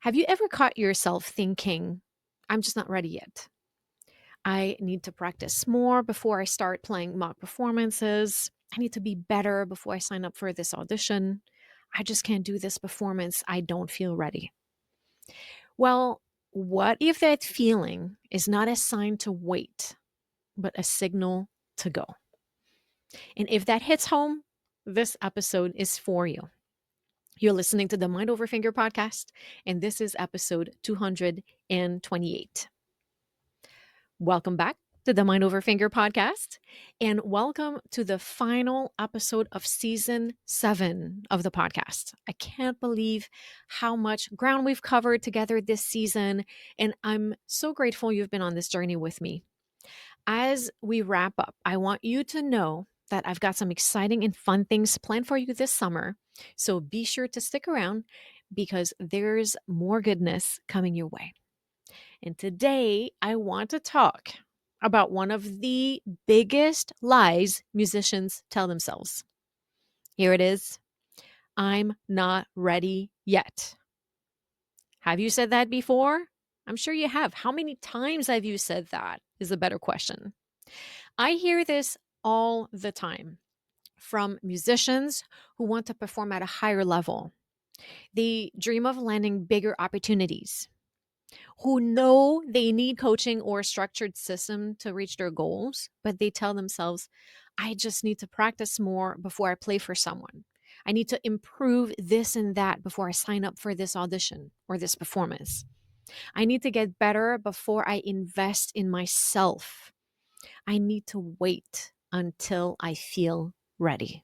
Have you ever caught yourself thinking, I'm just not ready yet? I need to practice more before I start playing mock performances. I need to be better before I sign up for this audition. I just can't do this performance. I don't feel ready. Well, what if that feeling is not a sign to wait, but a signal to go? And if that hits home, this episode is for you. You're listening to the Mind Over Finger podcast, and this is episode 228. Welcome back to the Mind Over Finger podcast, and welcome to the final episode of season 7 of the podcast. I can't believe how much ground we've covered together this season, and I'm so grateful you've been on this journey with me. As we wrap up, I want you to know that I've got some exciting and fun things planned for you this summer. So be sure to stick around because there's more goodness coming your way. And today I want to talk about one of the biggest lies musicians tell themselves. Here it is. I'm not ready yet. Have you said that before? I'm sure you have. How many times have you said that is a better question. I hear this all the time from musicians who want to perform at a higher level. They dream of landing bigger opportunities, who know they need coaching or a structured system to reach their goals, but they tell themselves, I just need to practice more before I play for someone. I need to improve this and that before I sign up for this audition or this performance. I need to get better before I invest in myself. I need to wait until I feel ready.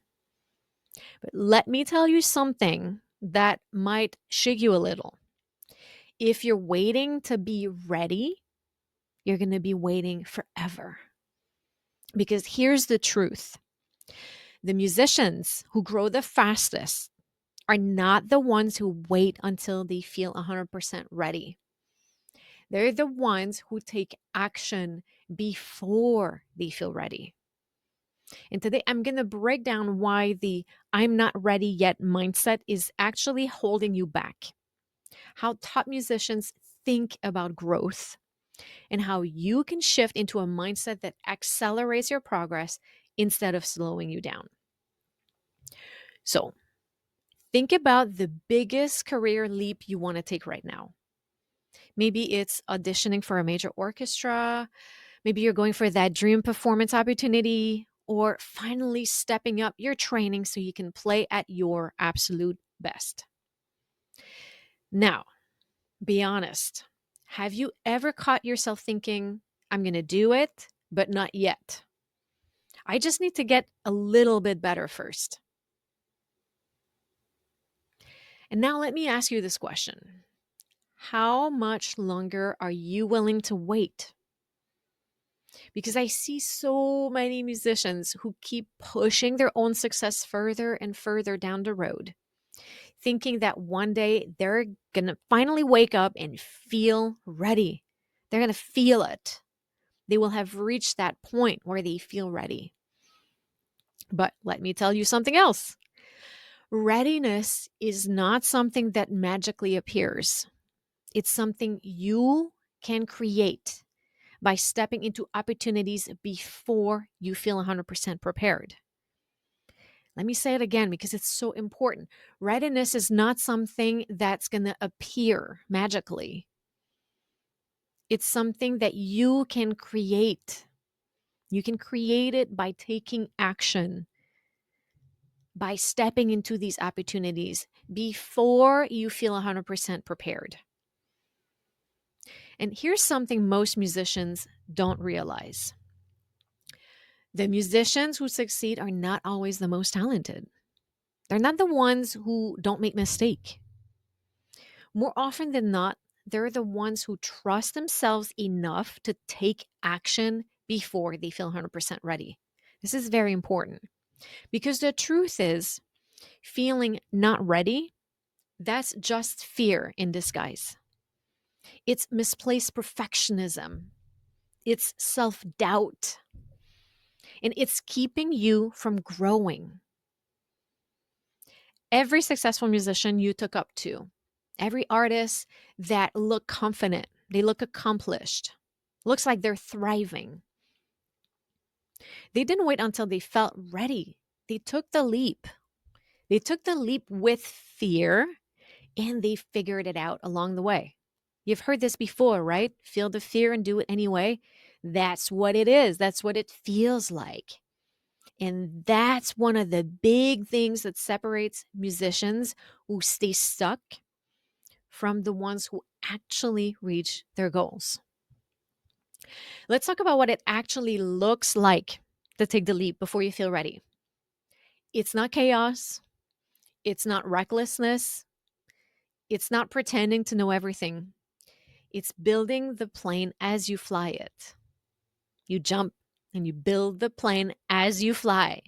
But let me tell you something that might shake you a little. If you're waiting to be ready, you're going to be waiting forever. Because here's the truth: the musicians who grow the fastest are not the ones who wait until they feel 100% ready. They're the ones who take action before they feel ready. And today I'm going to break down why the I'm not ready yet mindset is actually holding you back, how top musicians think about growth, and how you can shift into a mindset that accelerates your progress instead of slowing you down. So, think about the biggest career leap you want to take right now. Maybe it's auditioning for a major orchestra. Maybe you're going for that dream performance opportunity, or finally stepping up your training so you can play at your absolute best. Now, be honest. Have you ever caught yourself thinking, I'm going to do it, but not yet? I just need to get a little bit better first. And now let me ask you this question. How much longer are you willing to wait? Because I see so many musicians who keep pushing their own success further and further down the road, thinking that one day they're going to finally wake up and feel ready. They're going to feel it. They will have reached that point where they feel ready. But let me tell you something else. Readiness is not something that magically appears. It's something you can create by stepping into opportunities before you feel 100% prepared. Let me say it again because it's so important. Readiness is not something that's going to appear magically. It's something that you can create. You can create it by taking action, by stepping into these opportunities before you feel 100% prepared. And here's something most musicians don't realize. The musicians who succeed are not always the most talented. They're not the ones who don't make mistake. More often than not, they're the ones who trust themselves enough to take action before they feel 100% ready. This is very important because the truth is, feeling not ready, that's just fear in disguise. It's misplaced perfectionism. It's self-doubt. And it's keeping you from growing. Every successful musician you took up to Every artist that look confident, they look accomplished, looks like they're thriving. They didn't wait until they felt ready. They took the leap. They took the leap with fear and they figured it out along the way. You've heard this before, right? Feel the fear and do it anyway. That's what it is. That's what it feels like. And that's one of the big things that separates musicians who stay stuck from the ones who actually reach their goals. Let's talk about what it actually looks like to take the leap before you feel ready. It's not chaos. It's not recklessness. It's not pretending to know everything. It's building the plane as you fly it. You jump and you build the plane as you fly.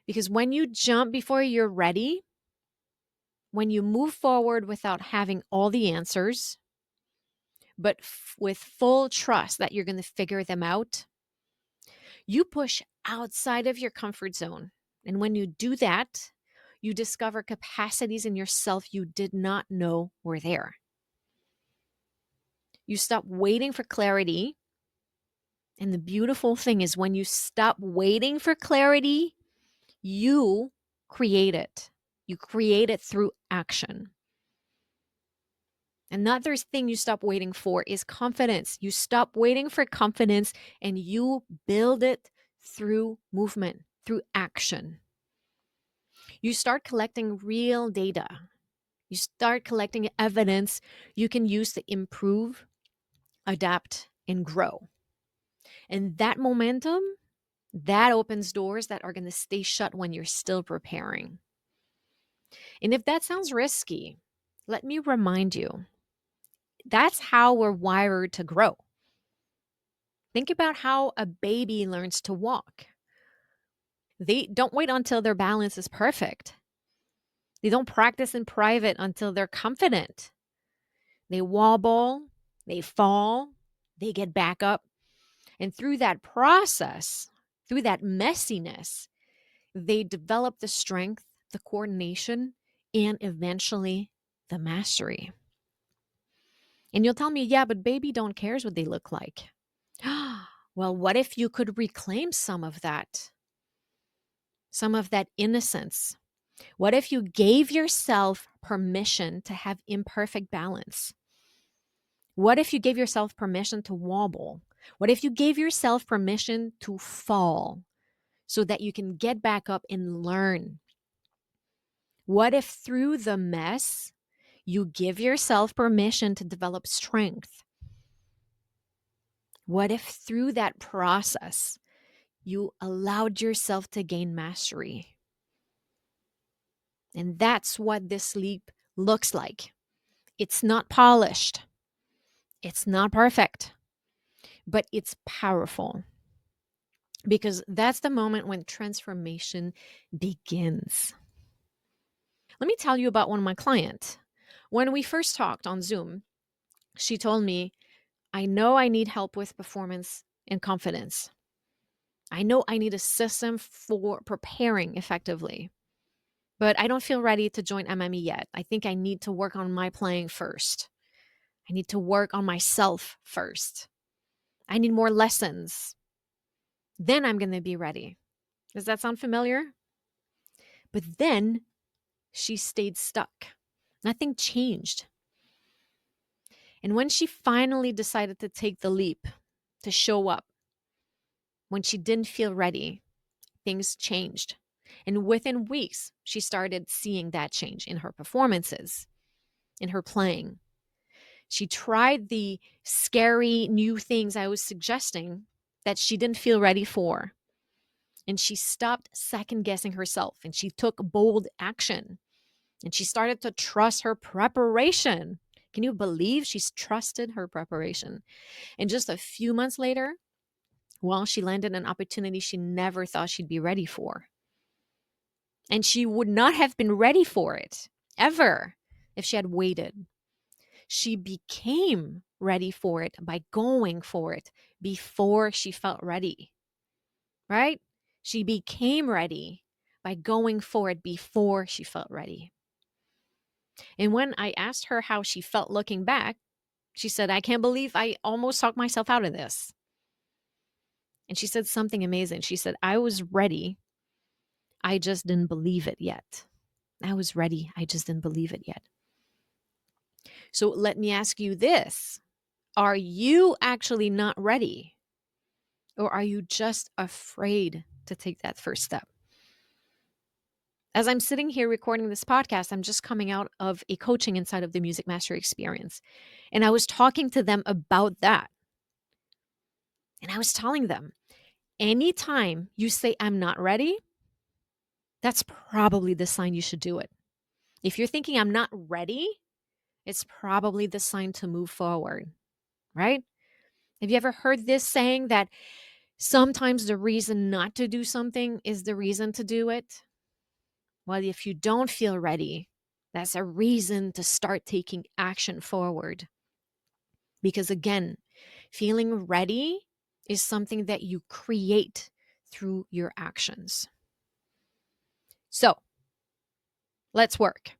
Because when you jump before you're ready, when you move forward without having all the answers, but with full trust that you're going to figure them out, you push outside of your comfort zone. And when you do that, you discover capacities in yourself you did not know were there. You stop waiting for clarity. And the beautiful thing is when you stop waiting for clarity, you create it. You create it through action. Another thing you stop waiting for is confidence. You stop waiting for confidence and you build it through movement, through action. You start collecting real data. You start collecting evidence you can use to improve, adapt, and grow. And that momentum, that opens doors that are going to stay shut when you're still preparing. And if that sounds risky, let me remind you, that's how we're wired to grow. Think about how a baby learns to walk. They don't wait until their balance is perfect. They don't practice in private until they're confident. They wobble, they fall, they get back up. And through that process, through that messiness, they develop the strength, the coordination, and eventually the mastery. And you'll tell me, yeah, but baby don't cares what they look like. Well, what if you could reclaim some of that innocence? What if you gave yourself permission to have imperfect balance? What if you gave yourself permission to wobble? What if you gave yourself permission to fall so that you can get back up and learn? What if through the mess, you give yourself permission to develop strength? What if through that process, you allowed yourself to gain mastery? And that's what this leap looks like. It's not polished. It's not perfect, but it's powerful because that's the moment when transformation begins. Let me tell you about one of my clients. When we first talked on Zoom, she told me, I know I need help with performance and confidence. I know I need a system for preparing effectively, but I don't feel ready to join MME yet. I think I need to work on my playing first. I need to work on myself first. I need more lessons. Then I'm going to be ready. Does that sound familiar? But then she stayed stuck. Nothing changed. And when she finally decided to take the leap, to show up, when she didn't feel ready, things changed. And within weeks, she started seeing that change in her performances, in her playing. She tried the scary new things I was suggesting that she didn't feel ready for. And she stopped second guessing herself and she took bold action. And she started to trust her preparation. Can you believe she's trusted her preparation? And just a few months later, well, she landed an opportunity she never thought she'd be ready for. And she would not have been ready for it ever if she had waited. She became ready for it by going for it before she felt ready, right? She became ready by going for it before she felt ready. And when I asked her how she felt looking back, she said, I can't believe I almost talked myself out of this. And she said something amazing. She said, I was ready. I just didn't believe it yet. I was ready. I just didn't believe it yet. So let me ask you this. Are you actually not ready? Or are you just afraid to take that first step? As I'm sitting here recording this podcast, I'm just coming out of a coaching inside of the Music Mastery Experience. And I was talking to them about that. And I was telling them, anytime you say, I'm not ready, that's probably the sign you should do it. If you're thinking, I'm not ready, it's probably the sign to move forward, right? Have you ever heard this saying that sometimes the reason not to do something is the reason to do it? Well, if you don't feel ready, that's a reason to start taking action forward. Because again, feeling ready is something that you create through your actions. So let's work.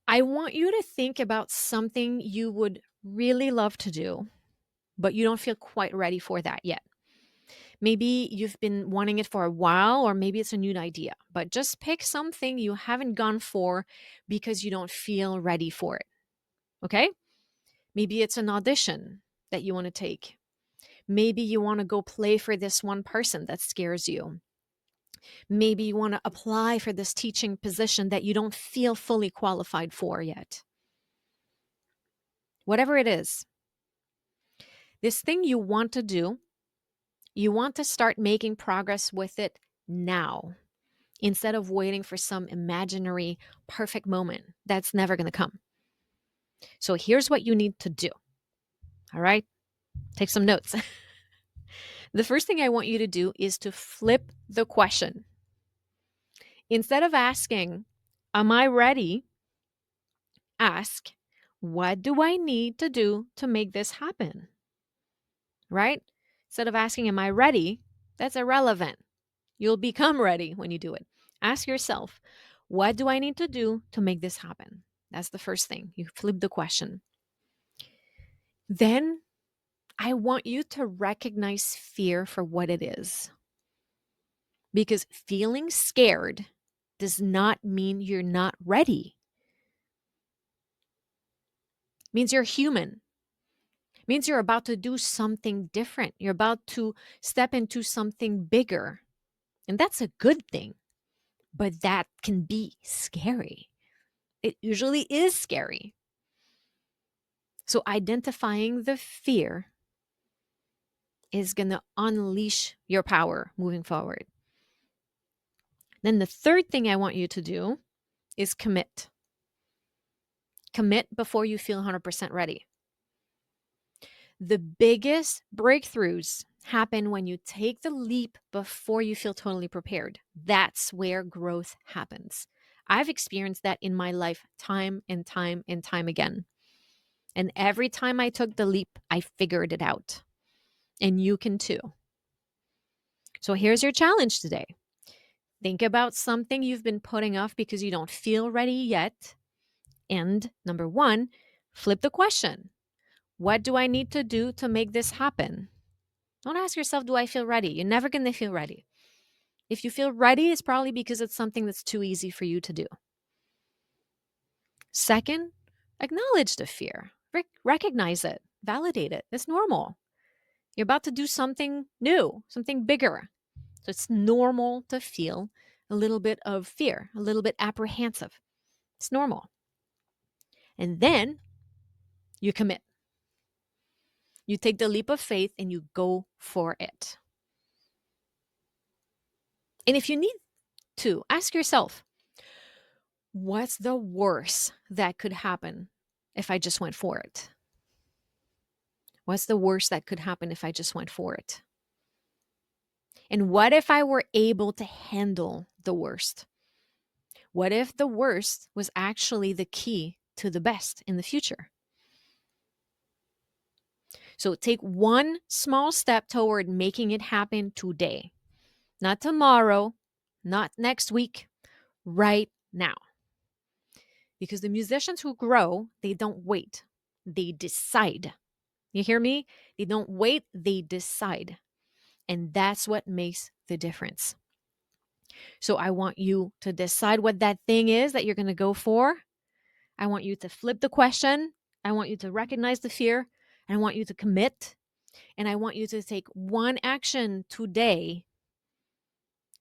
I want you to think about something you would really love to do, but you don't feel quite ready for that yet. Maybe you've been wanting it for a while, or maybe it's a new idea, but just pick something you haven't gone for because you don't feel ready for it. Okay? Maybe it's an audition that you want to take. Maybe you want to go play for this one person that scares you. Maybe you want to apply for this teaching position that you don't feel fully qualified for yet. Whatever it is, this thing you want to do, you want to start making progress with it now instead of waiting for some imaginary perfect moment that's never going to come. So here's what you need to do. All right? Take some notes. The first thing I want you to do is to flip the question. Instead of asking, am I ready? Ask, what do I need to do to make this happen? Right? Instead of asking, am I ready? That's irrelevant. You'll become ready when you do it. Ask yourself, what do I need to do to make this happen? That's the first thing. You flip the question. Then I want you to recognize fear for what it is. Because feeling scared does not mean you're not ready. It means you're human. It means you're about to do something different. You're about to step into something bigger. And that's a good thing. But that can be scary. It usually is scary. So identifying the fear is going to unleash your power moving forward. Then the third thing I want you to do is commit. Commit before you feel 100% ready. The biggest breakthroughs happen when you take the leap before you feel totally prepared. That's where growth happens. I've experienced that in my life time and time and time again. And every time I took the leap, I figured it out. And you can too. So here's your challenge today. Think about something you've been putting off because you don't feel ready yet. And number one, flip the question. What do I need to do to make this happen? Don't ask yourself, do I feel ready? You're never going to feel ready. If you feel ready, it's probably because it's something that's too easy for you to do. Second, acknowledge the fear. Recognize it. Validate it. It's normal. You're about to do something new, something bigger. So it's normal to feel a little bit of fear, a little bit apprehensive. It's normal. And then you commit. You take the leap of faith and you go for it. And if you need to, ask yourself, what's the worst that could happen if I just went for it? What's the worst that could happen if I just went for it? And what if I were able to handle the worst? What if the worst was actually the key to the best in the future? So take one small step toward making it happen today. Not tomorrow, not next week, right now. Because the musicians who grow, they don't wait, they decide. You hear me? They don't wait, they decide. And that's what makes the difference. So I want you to decide what that thing is that you're going to go for. I want you to flip the question. I want you to recognize the fear. And I want you to commit. And I want you to take one action today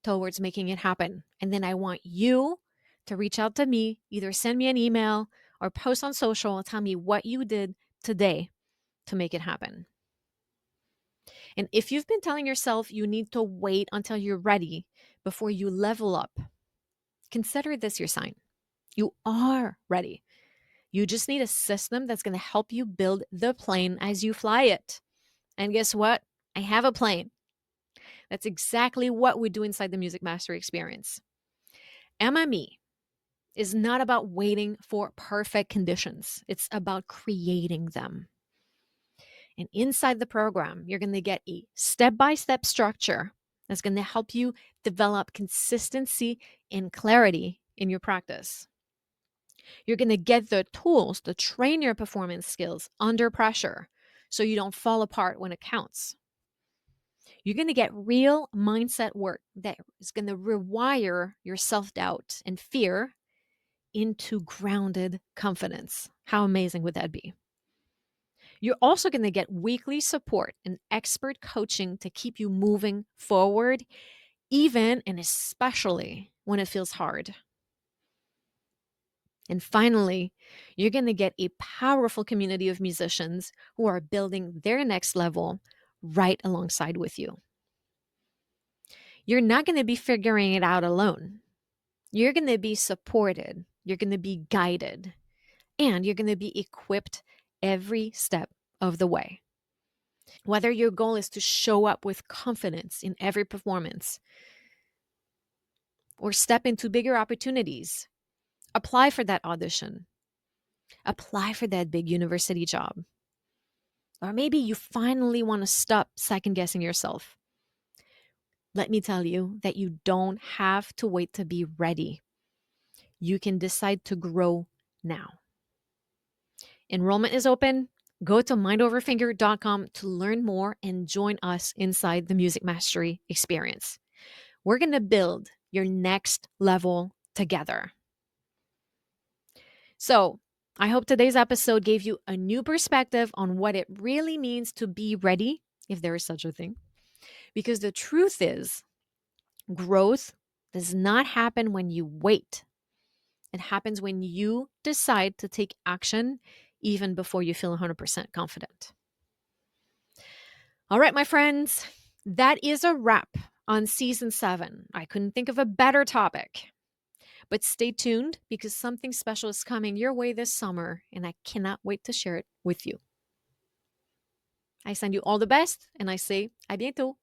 towards making it happen. And then I want you to reach out to me, either send me an email or post on social, tell me what you did today to make it happen. And if you've been telling yourself you need to wait until you're ready before you level up, consider this your sign. You are ready. You just need a system that's going to help you build the plane as you fly it. And guess what? I have a plane. That's exactly what we do inside the Music Mastery Experience. MME is not about waiting for perfect conditions. It's about creating them. And inside the program, you're going to get a step-by-step structure that's going to help you develop consistency and clarity in your practice. You're going to get the tools to train your performance skills under pressure so you don't fall apart when it counts. You're going to get real mindset work that is going to rewire your self-doubt and fear into grounded confidence. How amazing would that be? You're also going to get weekly support and expert coaching to keep you moving forward, even and especially when it feels hard. And finally, you're going to get a powerful community of musicians who are building their next level right alongside with you. You're not going to be figuring it out alone. You're going to be supported. You're going to be guided. And you're going to be equipped every step of the way. Whether your goal is to show up with confidence in every performance or step into bigger opportunities, apply for that audition, apply for that big university job. Or maybe you finally want to stop second guessing yourself. Let me tell you that you don't have to wait to be ready. You can decide to grow now. Enrollment is open. Go to mindoverfinger.com to learn more and join us inside the Music Mastery Experience. We're going to build your next level together. So, I hope today's episode gave you a new perspective on what it really means to be ready, if there is such a thing. Because the truth is, growth does not happen when you wait. It happens when you decide to take action even before you feel 100% confident. All right, my friends, that is a wrap on season 7. I couldn't think of a better topic. But stay tuned because something special is coming your way this summer, and I cannot wait to share it with you. I send you all the best, and I say à bientôt.